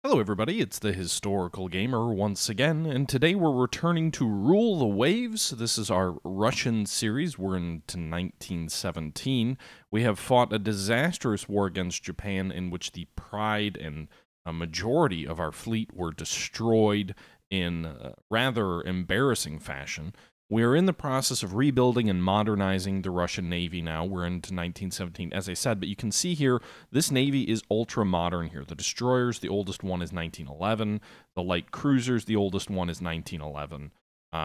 Hello everybody, it's the Historical Gamer once again, and today we're returning to Rule the Waves. This is our Russian series. We're into 1917. We have fought a disastrous war against Japan in which the pride and a majority of our fleet were destroyed in rather embarrassing fashion. We are in the process of rebuilding and modernizing the Russian Navy now. We're into 1917, as I said, but you can see here, this Navy is ultra-modern here. The destroyers, the oldest one is 1911. The light cruisers, the oldest one is 1911.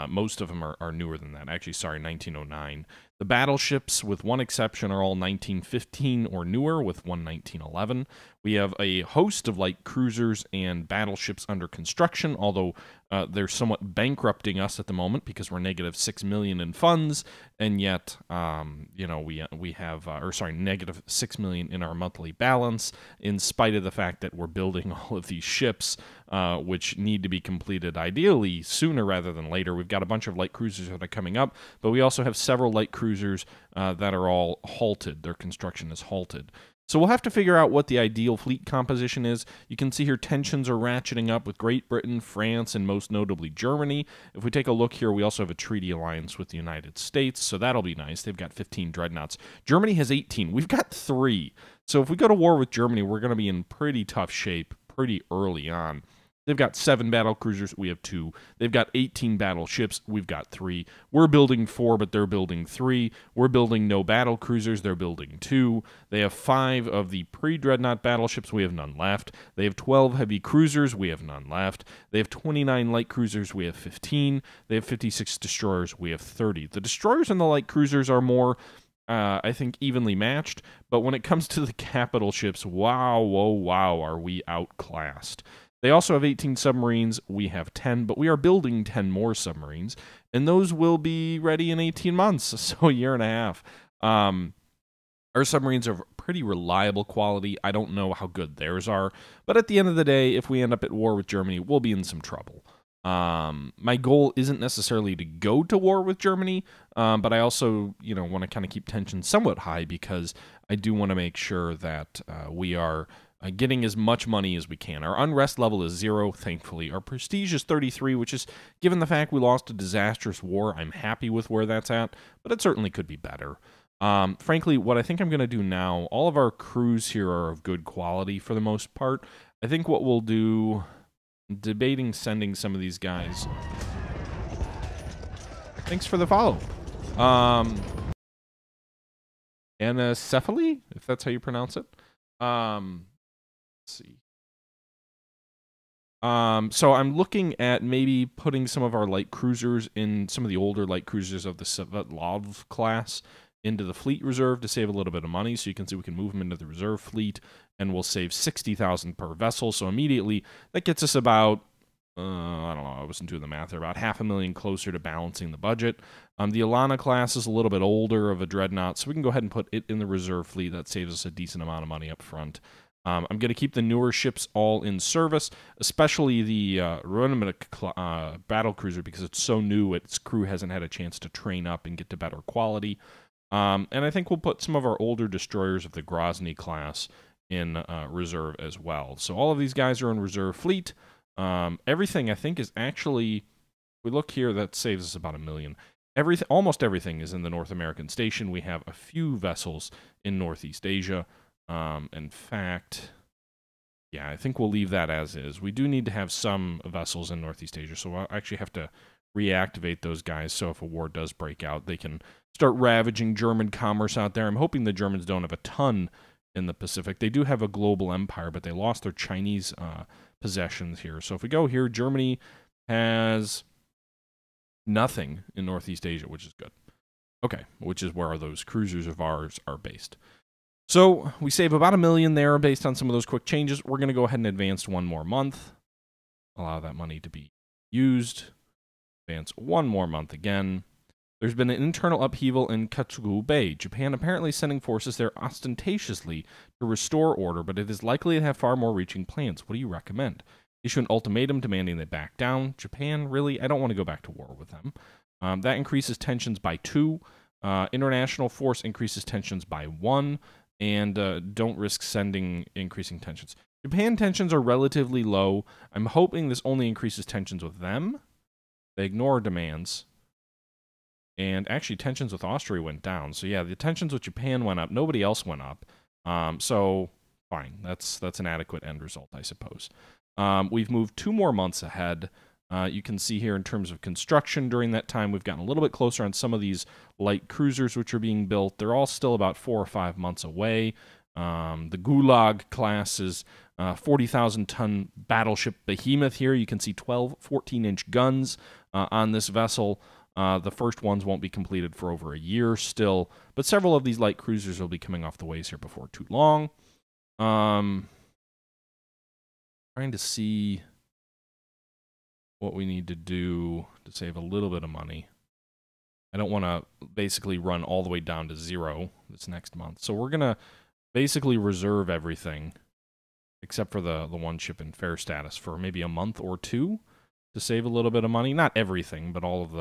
Most of them are newer than that. Actually, sorry, 1909. The battleships, with one exception, are all 1915 or newer, with one 1911. We have a host of light cruisers and battleships under construction, although they're somewhat bankrupting us at the moment because we're negative $6 million in funds, and yet, we have, negative $6 million in our monthly balance, in spite of the fact that we're building all of these ships, which need to be completed ideally sooner rather than later. We've got a bunch of light cruisers that are coming up, but we also have several light cruisers that are all halted. Their construction is halted. So we'll have to figure out what the ideal fleet composition is. You can see here tensions are ratcheting up with Great Britain, France, and most notably Germany. If we take a look here, we also have a treaty alliance with the United States, so that'll be nice. They've got 15 dreadnoughts. Germany has 18. We've got 3. So if we go to war with Germany, we're going to be in pretty tough shape pretty early on. They've got 7 battle cruisers, we have 2. They've got 18 battleships, we've got 3. We're building 4, but they're building 3. We're building no battle cruisers, they're building 2. They have 5 of the pre-dreadnought battleships, we have none left. They have 12 heavy cruisers, we have none left. They have 29 light cruisers, we have 15. They have 56 destroyers, we have 30. The destroyers and the light cruisers are more... I think evenly matched, but when it comes to the capital ships, wow, whoa, wow, are we outclassed. They also have 18 submarines, we have 10, but we are building 10 more submarines, and those will be ready in 18 months, so a year and a half. Our submarines are pretty reliable quality. I don't know how good theirs are, but at the end of the day, if we end up at war with Germany, we'll be in some trouble. My goal isn't necessarily to go to war with Germany, but I also, want to kind of keep tension somewhat high because I do want to make sure that we are getting as much money as we can. Our unrest level is 0, thankfully. Our prestige is 33, which is, given the fact we lost a disastrous war, I'm happy with where that's at, but it certainly could be better. Frankly, what I think I'm going to do now, all of our crews here are of good quality for the most part. I think what we'll do... debating sending some of these guys. Thanks for the follow. Anencephaly, if that's how you pronounce it. Let's see. So I'm looking at maybe putting some of our light cruisers in some of the older light cruisers of the Svetlov class into the fleet reserve to save a little bit of money. So you can see we can move them into the reserve fleet, and we'll save 60,000 per vessel. So immediately that gets us about, I don't know, I wasn't doing the math there, about $500,000 closer to balancing the budget. The Alana class is a little bit older of a dreadnought, so we can go ahead and put it in the reserve fleet. That saves us a decent amount of money up front. I'm going to keep the newer ships all in service, especially the Russo-Japanese battle cruiser, because it's so new, its crew hasn't had a chance to train up and get to better quality. And I think we'll put some of our older destroyers of the Grozny class in reserve as well. So all of these guys are in reserve fleet. Everything, I think, is actually, if we look here, that saves us about $1 million. Almost everything is in the North American station. We have a few vessels in Northeast Asia. In fact, yeah, I think we'll leave that as is. We do need to have some vessels in Northeast Asia, so I'll actually have to reactivate those guys so if a war does break out, they can start ravaging German commerce out there. I'm hoping the Germans don't have a ton in the Pacific. They do have a global empire, but they lost their Chinese possessions here. So if we go here, Germany has nothing in Northeast Asia, which is good. Okay, which is where those cruisers of ours are based. So we save about $1 million there based on some of those quick changes. We're going to go ahead and advance 1 more month. Allow that money to be used. Advance 1 more month again. There's been an internal upheaval in Katsugu Bay. Japan apparently sending forces there ostentatiously to restore order, but it is likely to have far more reaching plans. What do you recommend? Issue an ultimatum demanding they back down. Japan, really? I don't want to go back to war with them. That increases tensions by 2. International force increases tensions by 1. And don't risk sending increasing tensions. Japan tensions are relatively low. I'm hoping this only increases tensions with them. They ignore demands. And actually, tensions with Austria went down. So yeah, the tensions with Japan went up. Nobody else went up. So fine. That's an adequate end result, I suppose. We've moved 2 more months ahead. You can see here in terms of construction during that time, we've gotten a little bit closer on some of these light cruisers which are being built. They're all still about 4 or 5 months away. The Gulag class is 40,000-ton battleship behemoth here. You can see 12 14-inch guns on this vessel. The first ones won't be completed for over a year still, but several of these light cruisers will be coming off the ways here before too long. Trying to see what we need to do to save a little bit of money. I don't want to basically run all the way down to 0 this next month. So we're going to basically reserve everything except for the one ship in fair status for maybe a month or 2 to save a little bit of money. Not everything, but all of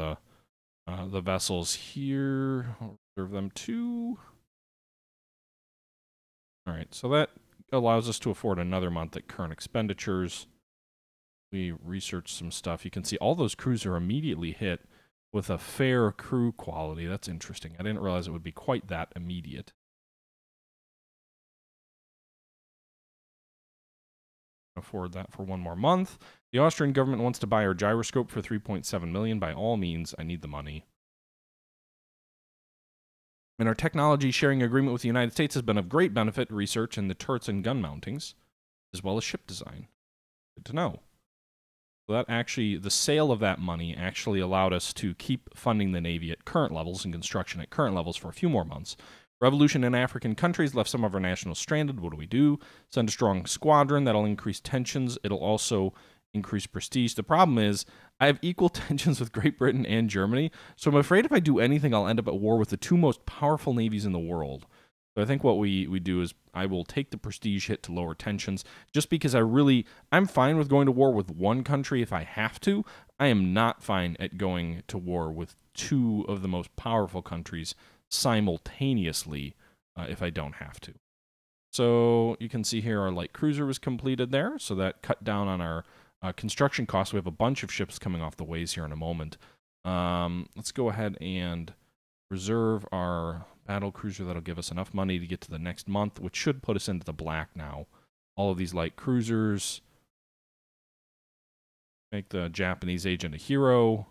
the vessels here. I'll reserve them too. All right, so that allows us to afford another month at current expenditures. We researched some stuff. You can see all those crews are immediately hit with a fair crew quality. That's interesting. I didn't realize it would be quite that immediate. Afford that for 1 more month. The Austrian government wants to buy our gyroscope for 3.7 million. By all means, I need the money. And our technology sharing agreement with the United States has been of great benefit research in the turrets and gun mountings, as well as ship design. Good to know. So that actually, the sale of that money actually allowed us to keep funding the Navy at current levels and construction at current levels for a few more months. Revolution in African countries left some of our nationals stranded. What do? Send a strong squadron. That'll increase tensions. It'll also increase prestige. The problem is I have equal tensions with Great Britain and Germany, so I'm afraid if I do anything, I'll end up at war with the 2 most powerful navies in the world. So I think what we do is I will take the prestige hit to lower tensions, just because I'm fine with going to war with one country if I have to. I am not fine at going to war with 2 of the most powerful countries simultaneously if I don't have to. So you can see here our light cruiser was completed there, so that cut down on our construction costs. We have a bunch of ships coming off the ways here in a moment. Let's go ahead and reserve our battle cruiser. That'll give us enough money to get to the next month, which should put us into the black now. All of these light cruisers. Make the Japanese agent a hero.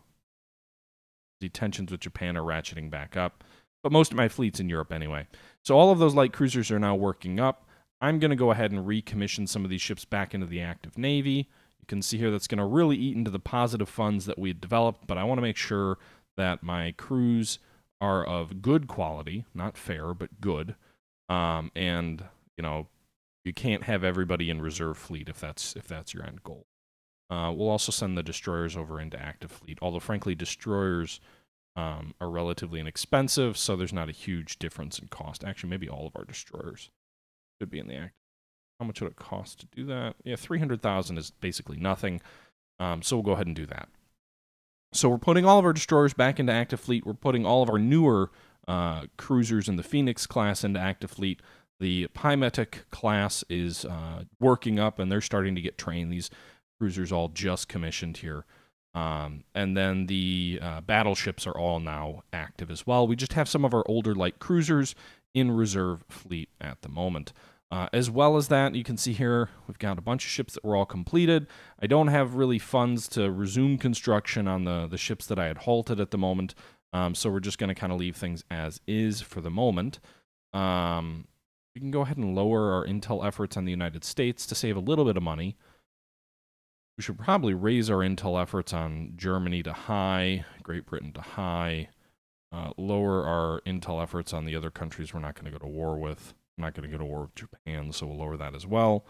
The tensions with Japan are ratcheting back up. But most of my fleet's in Europe anyway. So all of those light cruisers are now working up. I'm going to go ahead and recommission some of these ships back into the active Navy. You can see here that's going to really eat into the positive funds that we had developed, but I want to make sure that my crews are of good quality, not fair, but good. And, you know, you can't have everybody in reserve fleet if that's your end goal. We'll also send the destroyers over into active fleet, although frankly destroyers are relatively inexpensive, so there's not a huge difference in cost. Actually, maybe all of our destroyers should be in the active. How much would it cost to do that? Yeah, 300,000 is basically nothing, so we'll go ahead and do that. So we're putting all of our destroyers back into active fleet. We're putting all of our newer cruisers in the Phoenix class into active fleet. The Pymetic class is working up, and they're starting to get trained. These cruisers all just commissioned here. And then the battleships are all now active as well. We just have some of our older light cruisers in reserve fleet at the moment. As well as that, you can see here, we've got a bunch of ships that were all completed. I don't have really funds to resume construction on the ships that I had halted at the moment, so we're just going to kind of leave things as is for the moment. We can go ahead and lower our intel efforts on the United States to save a little bit of money. We should probably raise our intel efforts on Germany to high, Great Britain to high, lower our intel efforts on the other countries we're not going to go to war with. I'm not going to go to war with Japan, so we'll lower that as well.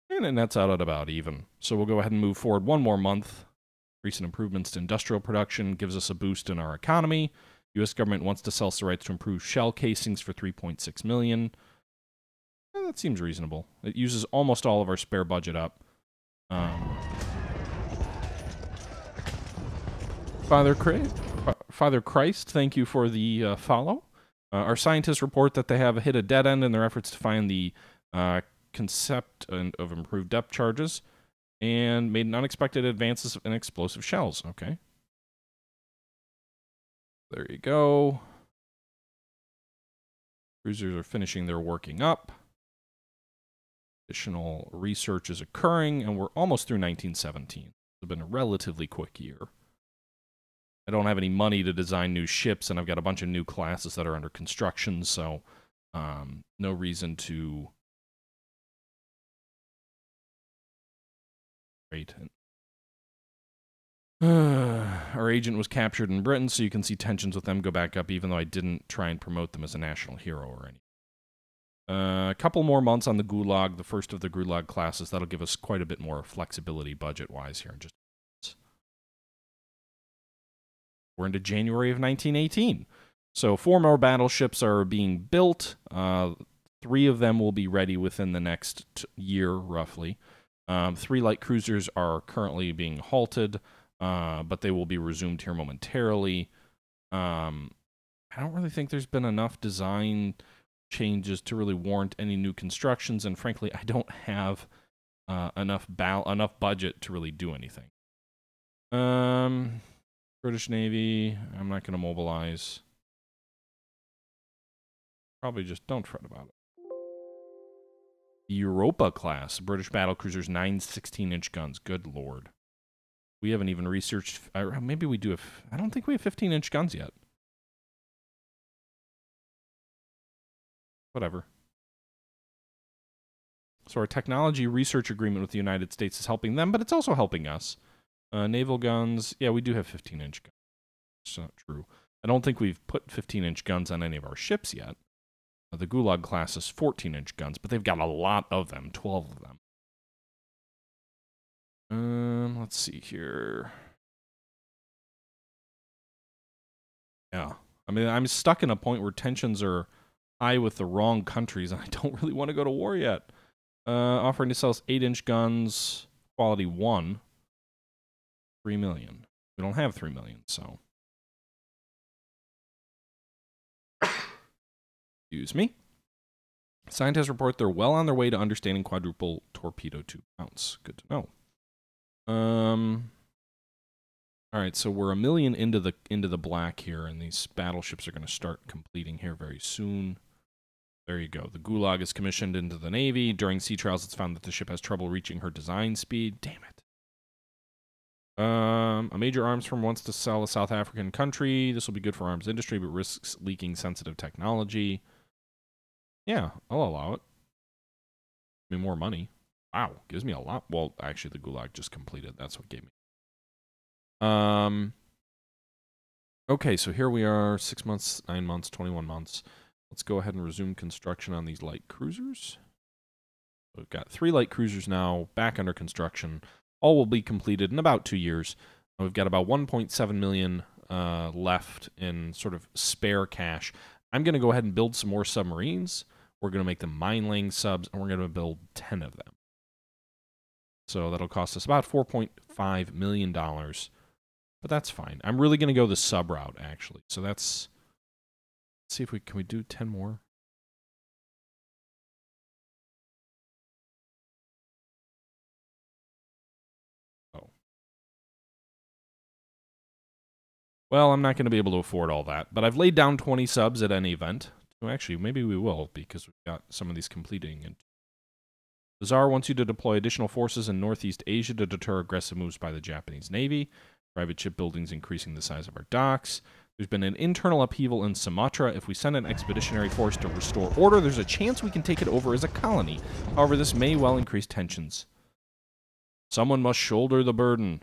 And it nets out at about even. So we'll go ahead and move forward 1 more month. Recent improvements to industrial production gives us a boost in our economy. U.S. government wants to sell rights to improve shell casings for $3.6 million. That seems reasonable. It uses almost all of our spare budget up. Father Christ, thank you for the follow. Our scientists report that they have hit a dead end in their efforts to find the concept of improved depth charges and made unexpected advances in explosive shells. Okay. There you go. Cruisers are finishing their working up. Additional research is occurring, and we're almost through 1917. It's been a relatively quick year. I don't have any money to design new ships, and I've got a bunch of new classes that are under construction, so no reason to... Great. Our agent was captured in Britain, so you can see tensions with them go back up, even though I didn't try and promote them as a national hero or anything. A couple more months on the Gulag, the first of the Gulag classes. That'll give us quite a bit more flexibility budget-wise here in just minutes. We're into January of 1918. So 4 more battleships are being built. 3 of them will be ready within the next year, roughly. 3 light cruisers are currently being halted, but they will be resumed here momentarily. I don't really think there's been enough design changes to really warrant any new constructions, and frankly, I don't have enough budget to really do anything. British Navy, I'm not going to mobilize. Probably just don't fret about it. The Europa class, British battle cruisers, 9 16-inch guns. Good lord. We haven't even researched... maybe we do have... I don't think we have 15-inch guns yet. Whatever. So our technology research agreement with the United States is helping them, but it's also helping us. Naval guns, yeah, we do have 15-inch guns. It's not true. I don't think we've put 15-inch guns on any of our ships yet. The Gulag class is 14-inch guns, but they've got a lot of them, 12 of them. Let's see here. Yeah. I mean, I'm stuck in a point where tensions are high with the wrong countries, and I don't really want to go to war yet. Offering to sell us 8-inch guns, quality 1, 3 million. We don't have 3 million, so. Excuse me. Scientists report they're well on their way to understanding quadruple torpedo tube mounts. Good to know. All right, so we're $1 million into the black here, and these battleships are going to start completing here very soon. There you go. The Gulag is commissioned into the Navy. During sea trials, it's found that the ship has trouble reaching her design speed. Damn it. A major arms firm wants to sell a South African country. This will be good for arms industry, but risks leaking sensitive technology. Yeah, I'll allow it. Give me more money. Wow, gives me a lot. Well, actually, the Gulag just completed. That's what gave me. Okay, so here we are, 6 months, 9 months, 21 months. Let's go ahead and resume construction on these light cruisers. We've got 3 light cruisers now back under construction. All will be completed in about 2 years. We've got about 1.7 million left in sort of spare cash. I'm going to go ahead and build some more submarines. We're going to make them mine-laying subs, and we're going to build 10 of them. So that'll cost us about $4.5 million. But that's fine. I'm really going to go the sub route, actually. So that's... Let's see if can we do 10 more? Oh. Well, I'm not going to be able to afford all that. But I've laid down 20 subs at any event. Well, actually, maybe we will, because we've got some of these completing. And the Tsar wants you to deploy additional forces in Northeast Asia to deter aggressive moves by the Japanese Navy. Private shipbuilding's increasing the size of our docks. There's been an internal upheaval in Sumatra. If we send an expeditionary force to restore order, there's a chance we can take it over as a colony. However, this may well increase tensions. Someone must shoulder the burden.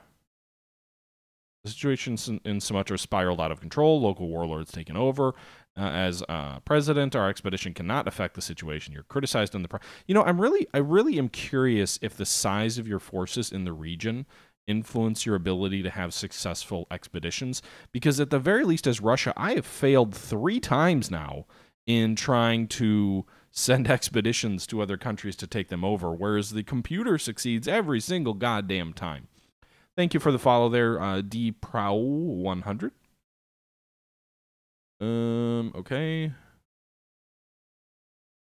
The situation in Sumatra spiraled out of control. Local warlords taken over. As president, our expedition cannot affect the situation. You're criticized in the press. You know, I really am curious if the size of your forces in the region influence your ability to have successful expeditions, because at the very least, as Russia, I have failed 3 times now in trying to send expeditions to other countries to take them over, whereas the computer succeeds every single goddamn time. Thank you for the follow there, dprow100. Okay.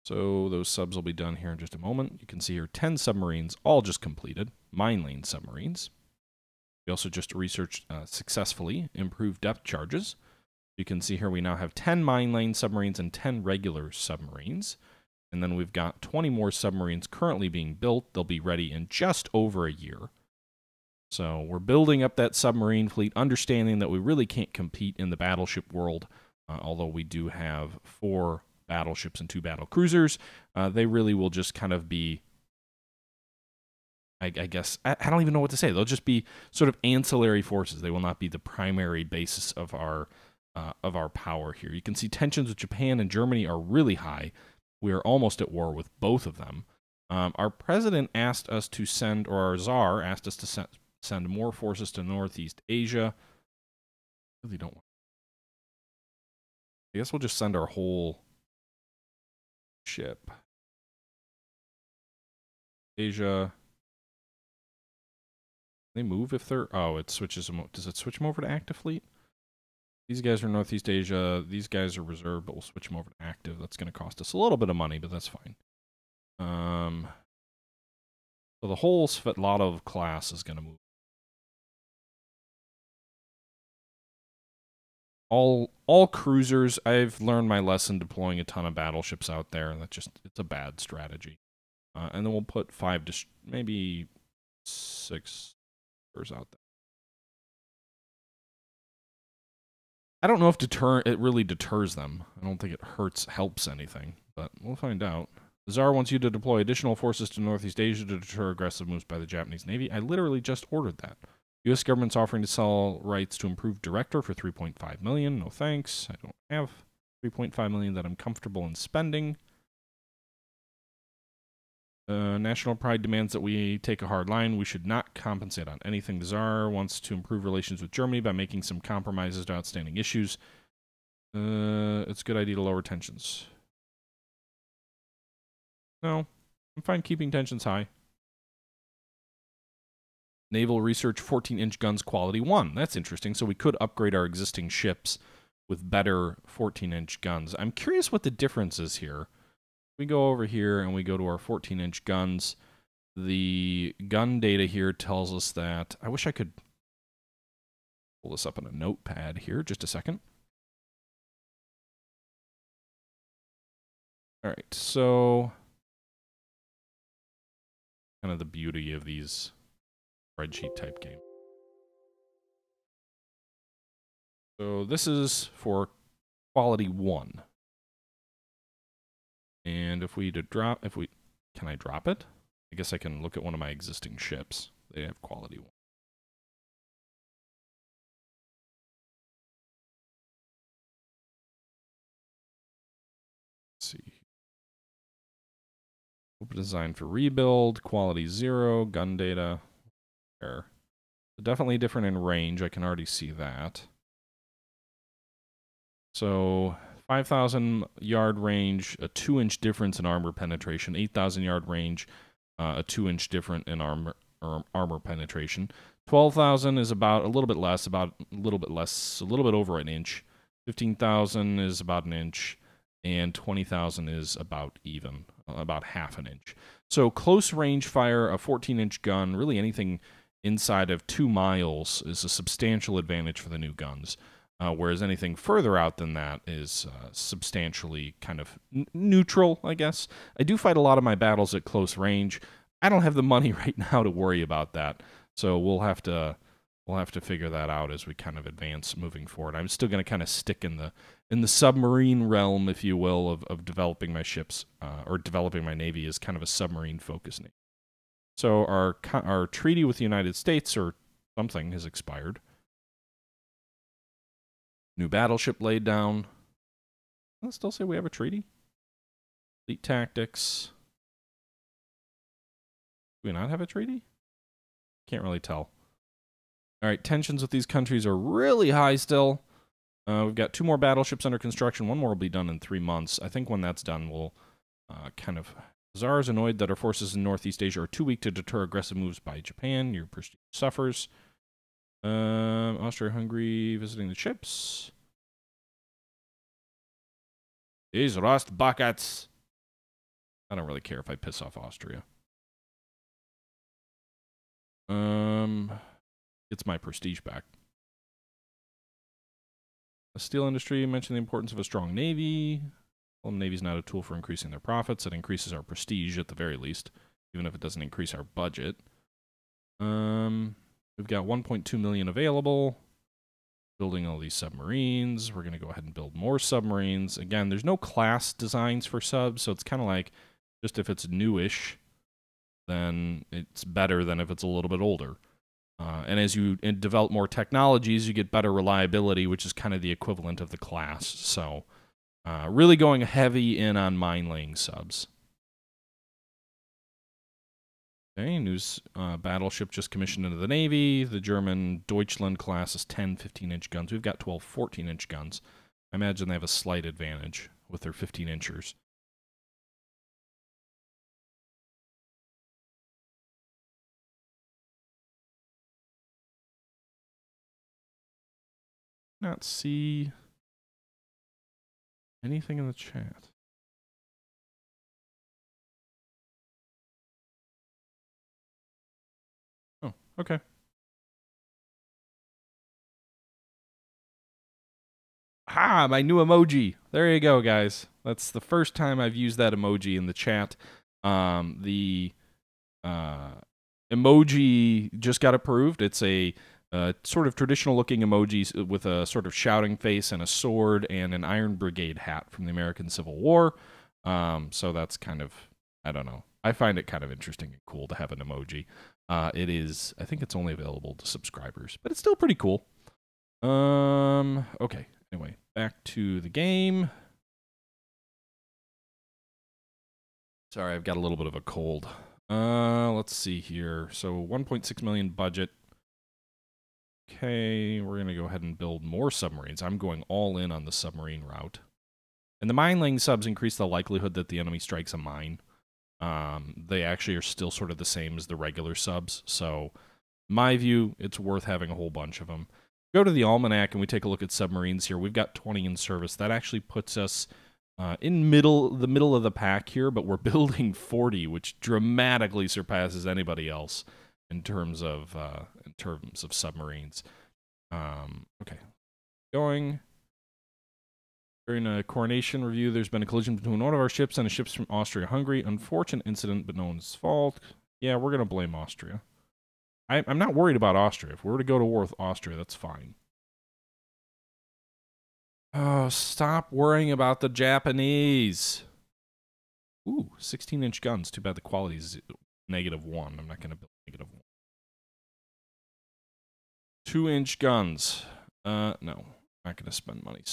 So those subs will be done here in just a moment. You can see here 10 submarines, all just completed, mine lane submarines. We also just researched successfully improved depth charges. You can see here we now have 10 mine lane submarines and 10 regular submarines. And then we've got 20 more submarines currently being built. They'll be ready in just over a year. So we're building up that submarine fleet, understanding that we really can't compete in the battleship world, although we do have 4 battleships and 2 battle cruisers. They really will just kind of be, I guess, I don't even know what to say. They'll just be sort of ancillary forces. They will not be the primary basis of our power here. You can see tensions with Japan and Germany are really high. We are almost at war with both of them. Our president asked us to send, or our czar asked us to send more forces to Northeast Asia. Really don't want. I guess we'll just send our whole ship. Asia. They move if they're... Oh, it switches them. Does it switch them over to active fleet? These guys are Northeast Asia. These guys are reserve, but we'll switch them over to active. That's going to cost us a little bit of money, but that's fine. So the whole Svetladov class is going to move. All cruisers. I've learned my lesson deploying a ton of battleships out there, and it's a bad strategy. And then we'll put 5 to maybe 6 out there. I don't know if it really deters them. I don't think it helps anything, but we'll find out. The Tsar wants you to deploy additional forces to Northeast Asia to deter aggressive moves by the Japanese Navy. I literally just ordered that. U.S. government's offering to sell rights to improved Director for $3.5 million. No thanks. I don't have $3.5 million that I'm comfortable in spending. National pride demands that we take a hard line. We should not compensate on anything. The Tsar wants to improve relations with Germany by making some compromises to outstanding issues. It's a good idea to lower tensions. No, I'm fine keeping tensions high. Naval Research 14-inch guns quality 1. That's interesting. So we could upgrade our existing ships with better 14-inch guns. I'm curious what the difference is here. We go over here and we go to our 14-inch guns. The gun data here tells us that... I wish I could pull this up on a notepad here. Just a second. All right, so... kind of the beauty of these spreadsheet type games. So this is for quality 1. And if we drop, can I drop it? I guess I can look at one of my existing ships. They have quality 1. Let's see. Open design for rebuild, quality 0, gun data. There. Definitely different in range. I can already see that. So 5,000 yard range, a 2-inch difference in armor penetration. 8,000 yard range, a 2-inch difference in armor penetration. 12,000 is about a little bit less, a little bit over an inch. 15,000 is about an inch, and 20,000 is about even, about half an inch. So close range fire, a 14-inch gun, really anything inside of 2 miles is a substantial advantage for the new guns. Whereas anything further out than that is substantially kind of neutral, I guess. I do fight a lot of my battles at close range. I don't have the money right now to worry about that, so we'll have to figure that out as we kind of advance moving forward. I'm still going to kind of stick in the submarine realm, if you will, of developing my ships or developing my navy as kind of a submarine focused navy. So our treaty with the United States or something has expired. New battleship laid down. Let's still say we have a treaty. Fleet tactics. Do we not have a treaty? Can't really tell. All right, tensions with these countries are really high still. We've got 2 more battleships under construction. 1 more will be done in 3 months. I think when that's done, we'll kind of... Tsar is annoyed that our forces in Northeast Asia are too weak to deter aggressive moves by Japan. Your prestige suffers. Austria-Hungary visiting the ships. These rust buckets. I don't really care if I piss off Austria. It's my prestige back. The steel industry mentioned the importance of a strong navy. Well, the navy's not a tool for increasing their profits. It increases our prestige at the very least, even if it doesn't increase our budget. We've got 1.2 million available. Building all these submarines. We're going to go ahead and build more submarines. Again, there's no class designs for subs, so it's kind of like just if it's newish, then it's better than if it's a little bit older. And as you develop more technologies, you get better reliability, which is kind of the equivalent of the class. So really going heavy in on mine-laying subs. Okay, news battleship just commissioned into the Navy. The German Deutschland class is 10 15-inch guns. We've got 12 14-inch guns. I imagine they have a slight advantage with their 15-inchers. Not see anything in the chat. Oh, okay. Ha! My new emoji. There you go, guys. That's the first time I've used that emoji in the chat. The emoji just got approved. It's a sort of traditional-looking emoji with a sort of shouting face and a sword and an Iron Brigade hat from the American Civil War. So that's kind of, I don't know. I find it kind of interesting and cool to have an emoji. It is, I think it's only available to subscribers, but it's still pretty cool. Okay. Anyway, back to the game. Sorry, I've got a little bit of a cold. Let's see here. So 1.6 million budget. Okay, we're going to go ahead and build more submarines. I'm going all in on the submarine route. And the mine-laying subs increase the likelihood that the enemy strikes a mine. They actually are still sort of the same as the regular subs. So, in my view, it's worth having a whole bunch of them. Go to the almanac and we take a look at submarines here. We've got 20 in service. That actually puts us in the middle of the pack here, but we're building 40, which dramatically surpasses anybody else in terms of submarines. Okay, going. During a coronation review, there's been a collision between one of our ships and a ship from Austria-Hungary. Unfortunate incident, but no one's fault. Yeah, we're going to blame Austria. I'm not worried about Austria. If we were to go to war with Austria, that's fine. Oh, stop worrying about the Japanese. Ooh, 16-inch guns. Too bad the quality is -1. I'm not going to build -1. 2-inch guns. No, not going to spend money.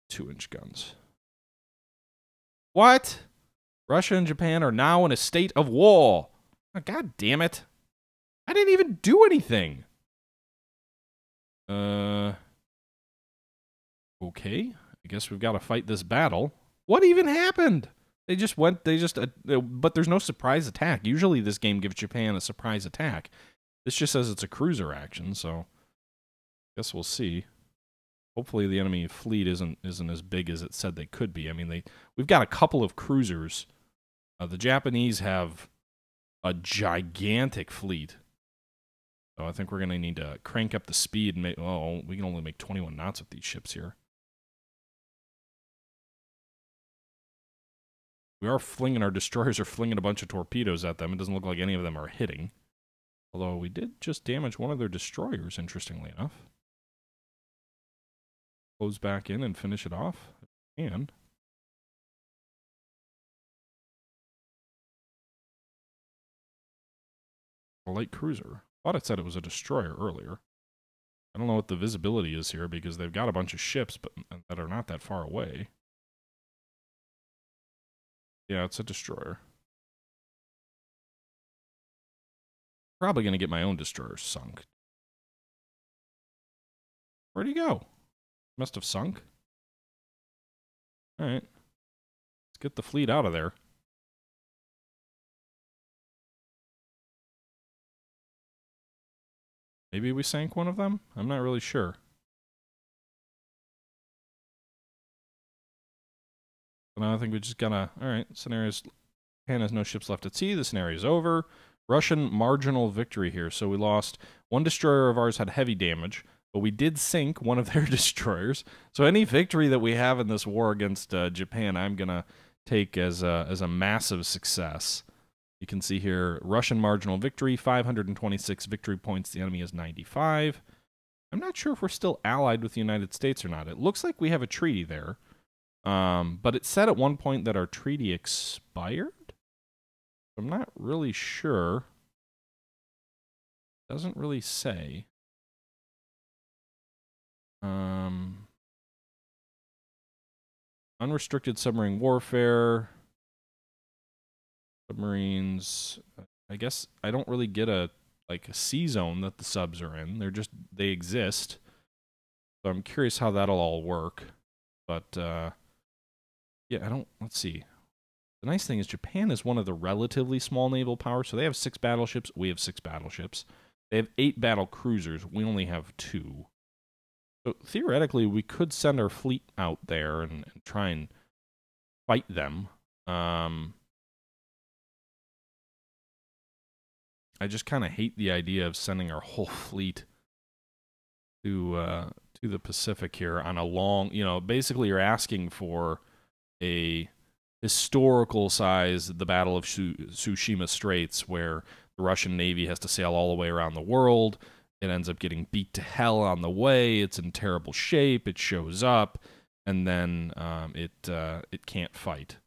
2-inch guns. What? Russia and Japan are now in a state of war. Oh, God damn it. I didn't even do anything. Okay. I guess we've got to fight this battle. What even happened? They just went, but there's no surprise attack. Usually this game gives Japan a surprise attack. This just says it's a cruiser action, so I guess we'll see. Hopefully the enemy fleet isn't as big as it said they could be. I mean, we've got a couple of cruisers. The Japanese have a gigantic fleet. So I think we're going to need to crank up the speed and make, oh, we can only make 21 knots with these ships here. Our destroyers are flinging a bunch of torpedoes at them. It doesn't look like any of them are hitting. Although we did just damage one of their destroyers, interestingly enough. Close back in and finish it off. And a light cruiser. Thought it said it was a destroyer earlier. I don't know what the visibility is here because they've got a bunch of ships but that are not that far away. Yeah, it's a destroyer. Probably going to get my own destroyer sunk. Where'd he go? Must have sunk. Alright. Let's get the fleet out of there. Maybe we sank one of them? I'm not really sure. But now I think we just gotta... Alright, scenarios... Japan has no ships left at sea. The scenario is over. Russian marginal victory here. So we lost one destroyer of ours had heavy damage, but we did sink one of their destroyers. So any victory that we have in this war against Japan, I'm going to take as a massive success. You can see here, Russian marginal victory, 526 victory points. The enemy has 95. I'm not sure if we're still allied with the United States or not. It looks like we have a treaty there. But it said at one point that our treaty expired. I'm not really sure. Doesn't really say. Unrestricted submarine warfare. Submarines. I guess I don't really get a sea zone that the subs are in. They exist. So I'm curious how that'll all work. But yeah, let's see. The nice thing is Japan is one of the relatively small naval powers, so they have 6 battleships. We have 6 battleships. They have 8 battle cruisers. We only have 2. So theoretically, we could send our fleet out there and try and fight them. I just kind of hate the idea of sending our whole fleet to the Pacific here on a long, basically you're asking for a historical size, the Battle of Tsushima Straits, where the Russian Navy has to sail all the way around the world. It ends up getting beat to hell on the way. It's in terrible shape. It shows up, and then it can't fight.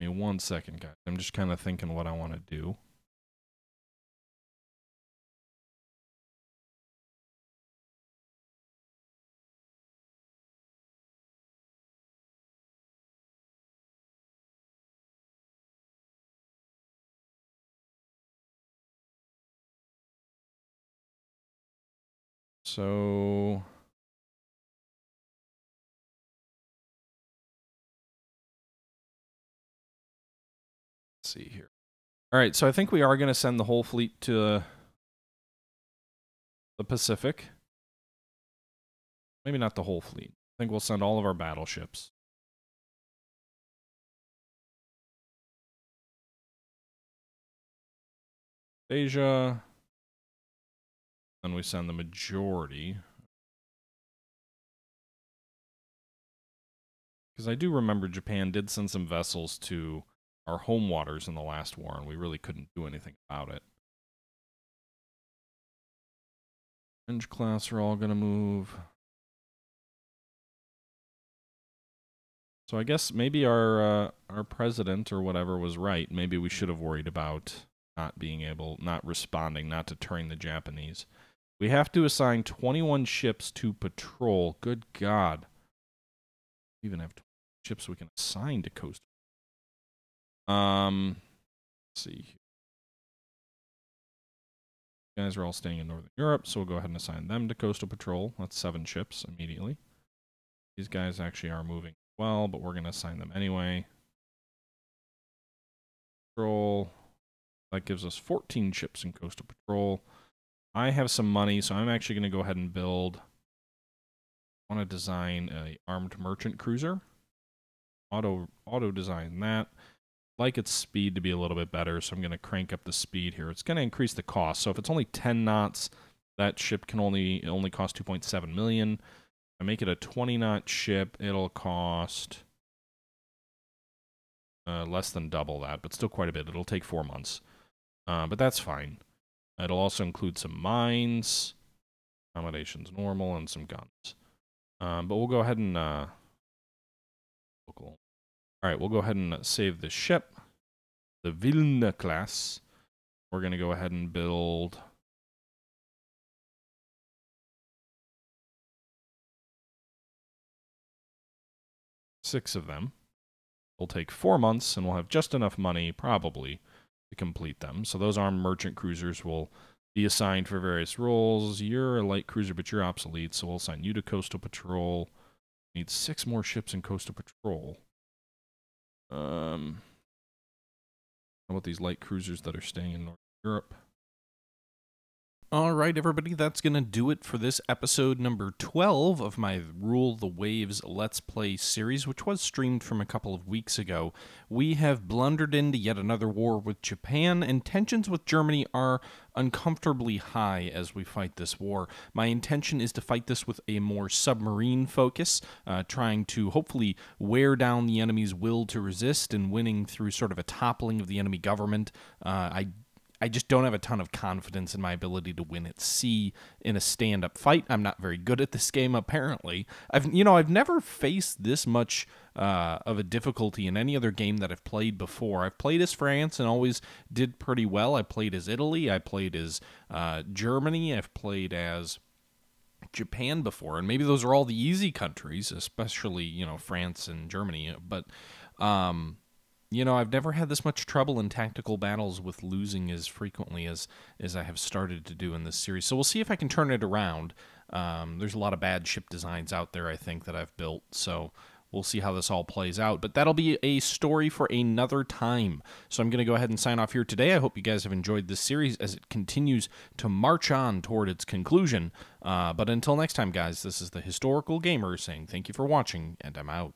Give me 1 second, guys. I'm just kind of thinking what I want to do. So let's see here. All right, so I think we are going to send the whole fleet to the Pacific. Maybe not the whole fleet. I think we'll send all of our battleships. Asia. Then we send the majority. Because I do remember Japan did send some vessels to our home waters in the last war, and we really couldn't do anything about it. Avenge class are all going to move. So I guess maybe our president or whatever was right. Maybe we should have worried about not responding, not deterring the Japanese. We have to assign 21 ships to patrol. Good God. We even have ships we can assign to coast. Let's see. You guys are all staying in Northern Europe, so we'll go ahead and assign them to coastal patrol. That's 7 ships immediately. These guys actually are moving well, but we're going to assign them anyway. Patrol. That gives us 14 ships in coastal patrol. I have some money, so I'm actually going to go ahead and build. I want to design a armed merchant cruiser. Auto design that. Like its speed to be a little bit better, so I'm going to crank up the speed here. It's going to increase the cost. So if it's only 10 knots, that ship can only cost 2.7 million. If I make it a 20-knot ship, it'll cost less than double that, but still quite a bit. It'll take 4 months, but that's fine. It'll also include some mines, accommodations normal, and some guns. But we'll go ahead and local. All right, we'll go ahead and save this ship, the Vilna class. We're going to go ahead and build six of them. It'll take 4 months, and we'll have just enough money, probably, to complete them. So those armed merchant cruisers will be assigned for various roles. You're a light cruiser, but you're obsolete, so we'll assign you to coastal patrol. Need 6 more ships in coastal patrol. How about these light cruisers that are staying in Northern Europe? All right, everybody, that's going to do it for this episode number 12 of my Rule the Waves Let's Play series, which was streamed from a couple of weeks ago. We have blundered into yet another war with Japan, and tensions with Germany are uncomfortably high as we fight this war. My intention is to fight this with a more submarine focus, trying to hopefully wear down the enemy's will to resist and winning through sort of a toppling of the enemy government. I just don't have a ton of confidence in my ability to win at sea in a stand-up fight. I'm not very good at this game, apparently. I've never faced this much of a difficulty in any other game that I've played before. I've played as France and always did pretty well. I played as Italy. I played as Germany. I've played as Japan before, and maybe those are all the easy countries, especially, France and Germany. But I've never had this much trouble in tactical battles with losing as frequently as I have started to do in this series. So we'll see if I can turn it around. There's a lot of bad ship designs out there, I think, that I've built. So we'll see how this all plays out. But that'll be a story for another time. So I'm going to go ahead and sign off here today. I hope you guys have enjoyed this series as it continues to march on toward its conclusion. But until next time, guys, this is the Historical Gamer saying thank you for watching, and I'm out.